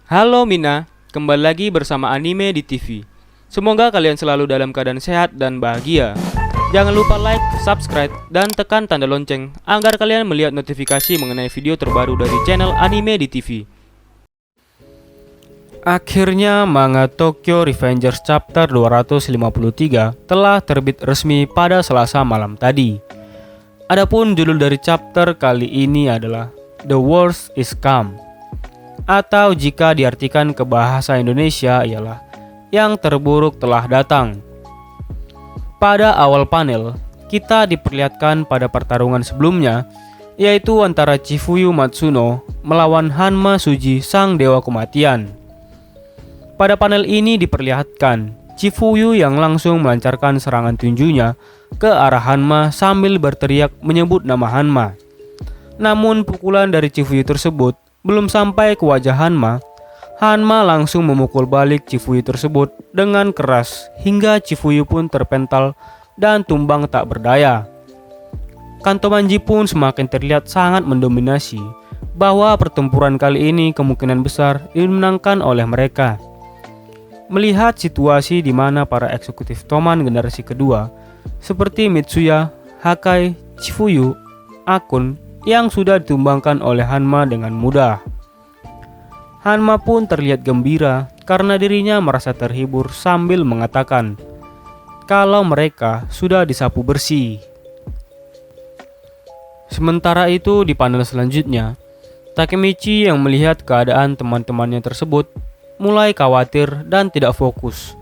Halo Mina, kembali lagi bersama Anime di TV. Semoga kalian selalu dalam keadaan sehat dan bahagia. Jangan lupa like, subscribe, dan tekan tanda lonceng agar kalian melihat notifikasi mengenai video terbaru dari channel Anime di TV. Akhirnya manga Tokyo Revengers Chapter 253 telah terbit resmi pada Selasa malam tadi. Adapun judul dari chapter kali ini adalah The Worst is Come, atau jika diartikan ke bahasa Indonesia ialah yang terburuk telah datang. Pada awal panel, kita diperlihatkan pada pertarungan sebelumnya, yaitu antara Chifuyu Matsuno melawan Hanma Suji, sang dewa kematian. Pada panel ini diperlihatkan Chifuyu yang langsung melancarkan serangan tinjunya ke arah Hanma sambil berteriak menyebut nama Hanma. Namun pukulan dari Chifuyu tersebut belum sampai ke wajah Hanma, Hanma langsung memukul balik Chifuyu tersebut dengan keras hingga Chifuyu pun terpental dan tumbang tak berdaya. Kanto Manji pun semakin terlihat sangat mendominasi bahwa pertempuran kali ini kemungkinan besar dimenangkan oleh mereka. Melihat situasi di mana para eksekutif Toman generasi kedua seperti Mitsuya, Hakai, Chifuyu, Akun yang sudah ditumbangkan oleh Hanma dengan mudah. Hanma pun terlihat gembira karena dirinya merasa terhibur sambil mengatakan kalau mereka sudah disapu bersih. Sementara itu di panel selanjutnya, Takemichi yang melihat keadaan teman-temannya tersebut mulai khawatir dan tidak fokus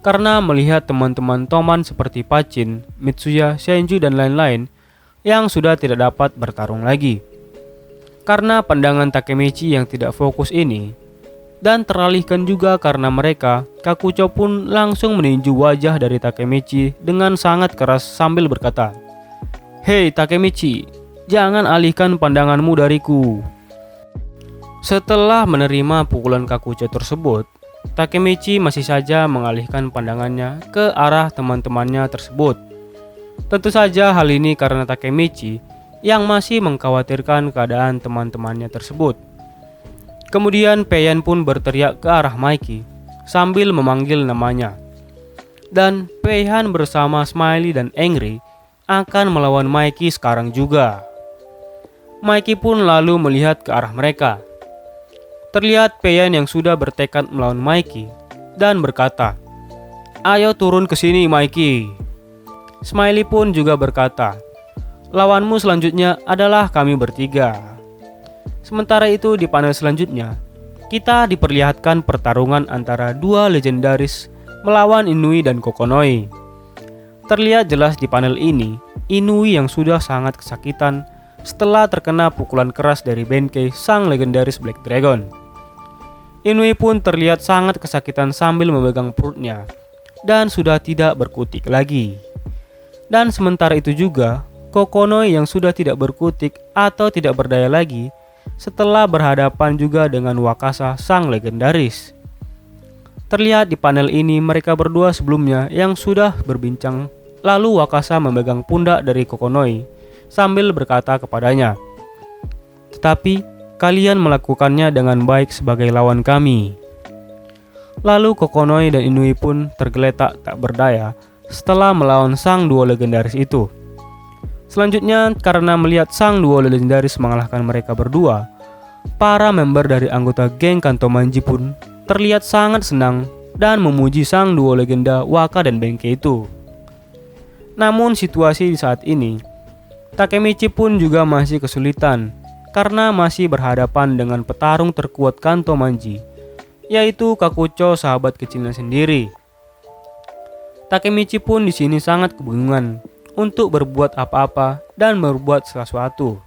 karena melihat teman-teman Toman seperti Pachin, Mitsuya, Senju, dan lain-lain yang sudah tidak dapat bertarung lagi. Karena pandangan Takemichi yang tidak fokus ini, dan teralihkan juga karena mereka, Kakucho pun langsung meninju wajah dari Takemichi dengan sangat keras sambil berkata, "Hei Takemichi, jangan alihkan pandanganmu dariku." Setelah menerima pukulan Kakucho tersebut, Takemichi masih saja mengalihkan pandangannya ke arah teman-temannya tersebut. Tentu saja hal ini karena Takemichi yang masih mengkhawatirkan keadaan teman-temannya tersebut. Kemudian Payan pun berteriak ke arah Maiki sambil memanggil namanya. Dan Payan bersama Smiley dan Angry akan melawan Maiki sekarang juga. Maiki pun lalu melihat ke arah mereka. Terlihat Payan yang sudah bertekad melawan Maiki dan berkata, "Ayo turun ke sini Maiki." Smiley pun juga berkata, "Lawanmu selanjutnya adalah kami bertiga." Sementara itu di panel selanjutnya, kita diperlihatkan pertarungan antara dua legendaris melawan Inui dan Kokonoi. Terlihat jelas di panel ini, Inui yang sudah sangat kesakitan setelah terkena pukulan keras dari Benkei, sang legendaris Black Dragon. Inui pun terlihat sangat kesakitan sambil memegang perutnya dan sudah tidak berkutik lagi. Dan sementara itu juga, Kokonoi yang sudah tidak berkutik atau tidak berdaya lagi setelah berhadapan juga dengan Wakasa, sang legendaris. Terlihat di panel ini mereka berdua sebelumnya yang sudah berbincang, lalu Wakasa memegang pundak dari Kokonoi sambil berkata kepadanya, "Tetapi kalian melakukannya dengan baik sebagai lawan kami." Lalu Kokonoi dan Inui pun tergeletak tak berdaya setelah melawan sang duo legendaris itu. Selanjutnya, karena melihat sang duo legendaris mengalahkan mereka berdua, para member dari anggota geng Kanto Manji pun terlihat sangat senang dan memuji sang duo legenda Waka dan Benkei itu. Namun situasi di saat ini, Takemichi pun juga masih kesulitan karena masih berhadapan dengan petarung terkuat Kanto Manji, yaitu Kakucho, sahabat kecilnya sendiri. Takemichi pun di sini sangat kebingungan untuk berbuat apa-apa dan berbuat sesuatu.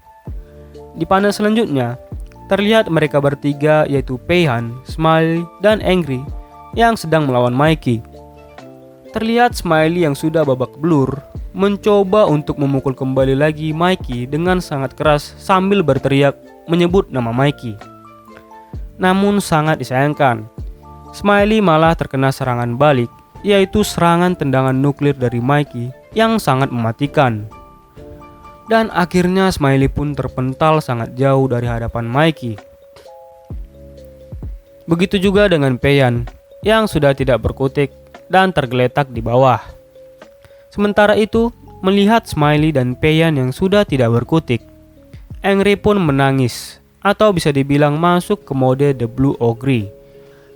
Di panel selanjutnya, terlihat mereka bertiga yaitu Payan, Smiley, dan Angry yang sedang melawan Maiki. Terlihat Smiley yang sudah babak belur mencoba untuk memukul kembali lagi Maiki dengan sangat keras sambil berteriak menyebut nama Maiki. Namun sangat disayangkan, Smiley malah terkena serangan balik, yaitu serangan tendangan nuklir dari Maiki yang sangat mematikan. Dan akhirnya Smiley pun terpental sangat jauh dari hadapan Maiki. Begitu juga dengan Peian yang sudah tidak berkutik dan tergeletak di bawah. Sementara itu, melihat Smiley dan Peian yang sudah tidak berkutik, Angry pun menangis, atau bisa dibilang masuk ke mode The Blue Ogre,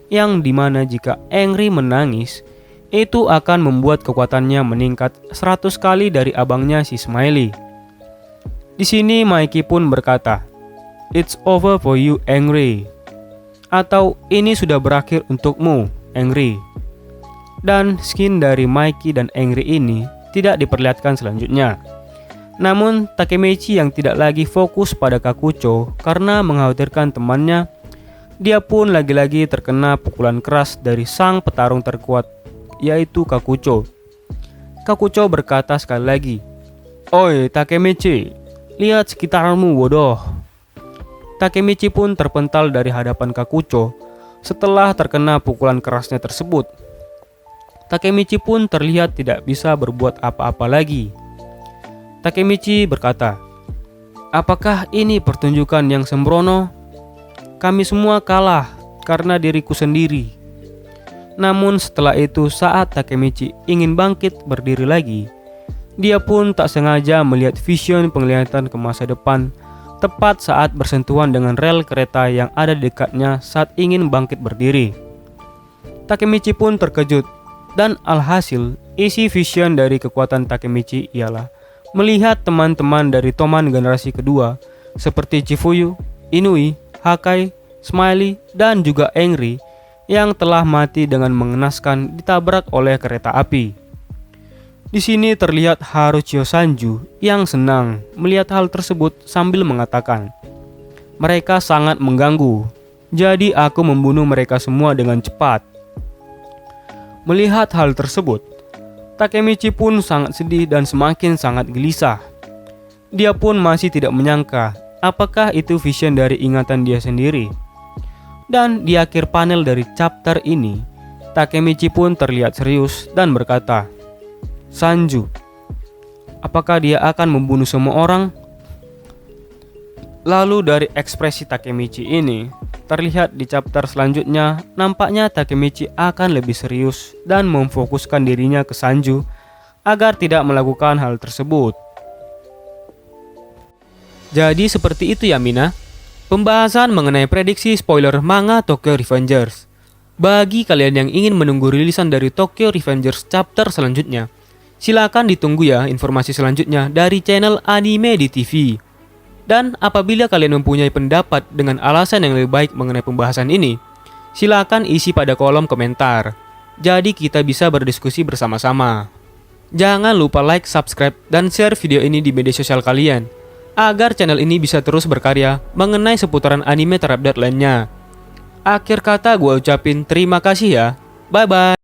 yang dimana jika Angry menangis, itu akan membuat kekuatannya meningkat 100 kali dari abangnya si Smiley. Di sini Mikey pun berkata, "It's over for you, Angry," atau "Ini sudah berakhir untukmu, Angry." Dan skin dari Mikey dan Angry ini tidak diperlihatkan selanjutnya. Namun Takemichi yang tidak lagi fokus pada Kakucho karena mengkhawatirkan temannya, dia pun lagi-lagi terkena pukulan keras dari sang petarung terkuat, yaitu Kakucho. Kakucho berkata sekali lagi, "Oi Takemichi, lihat sekitarmu bodoh." Takemichi pun terpental dari hadapan Kakucho setelah terkena pukulan kerasnya tersebut. Takemichi pun terlihat tidak bisa berbuat apa-apa lagi. Takemichi berkata, "Apakah ini pertunjukan yang sembrono? Kami semua kalah karena diriku sendiri." Namun setelah itu saat Takemichi ingin bangkit berdiri lagi, dia pun tak sengaja melihat vision penglihatan ke masa depan tepat saat bersentuhan dengan rel kereta yang ada di dekatnya saat ingin bangkit berdiri. Takemichi pun terkejut, dan alhasil isi vision dari kekuatan Takemichi ialah melihat teman-teman dari Toman generasi kedua seperti Chifuyu, Inui, Hakai, Smiley, dan juga Angry yang telah mati dengan mengenaskan ditabrak oleh kereta api. Di sini terlihat Haruchio Sanju yang senang melihat hal tersebut sambil mengatakan, "Mereka sangat mengganggu, jadi aku membunuh mereka semua dengan cepat." Melihat hal tersebut, Takemichi pun sangat sedih dan semakin sangat gelisah. Dia pun masih tidak menyangka apakah itu vision dari ingatan dia sendiri. Dan di akhir panel dari chapter ini, Takemichi pun terlihat serius dan berkata, "Sanju, apakah dia akan membunuh semua orang?" Lalu dari ekspresi Takemichi ini, terlihat di chapter selanjutnya, nampaknya Takemichi akan lebih serius dan memfokuskan dirinya ke Sanju agar tidak melakukan hal tersebut. Jadi seperti itu ya Mina, pembahasan mengenai prediksi spoiler manga Tokyo Revengers. Bagi kalian yang ingin menunggu rilisan dari Tokyo Revengers chapter selanjutnya, silakan ditunggu ya informasi selanjutnya dari channel Anime di TV. Dan apabila kalian mempunyai pendapat dengan alasan yang lebih baik mengenai pembahasan ini, silakan isi pada kolom komentar. Jadi kita bisa berdiskusi bersama-sama. Jangan lupa like, subscribe, dan share video ini di media sosial kalian, agar channel ini bisa terus berkarya mengenai seputaran anime terupdate lainnya. Akhir kata gue ucapin terima kasih ya. Bye-bye.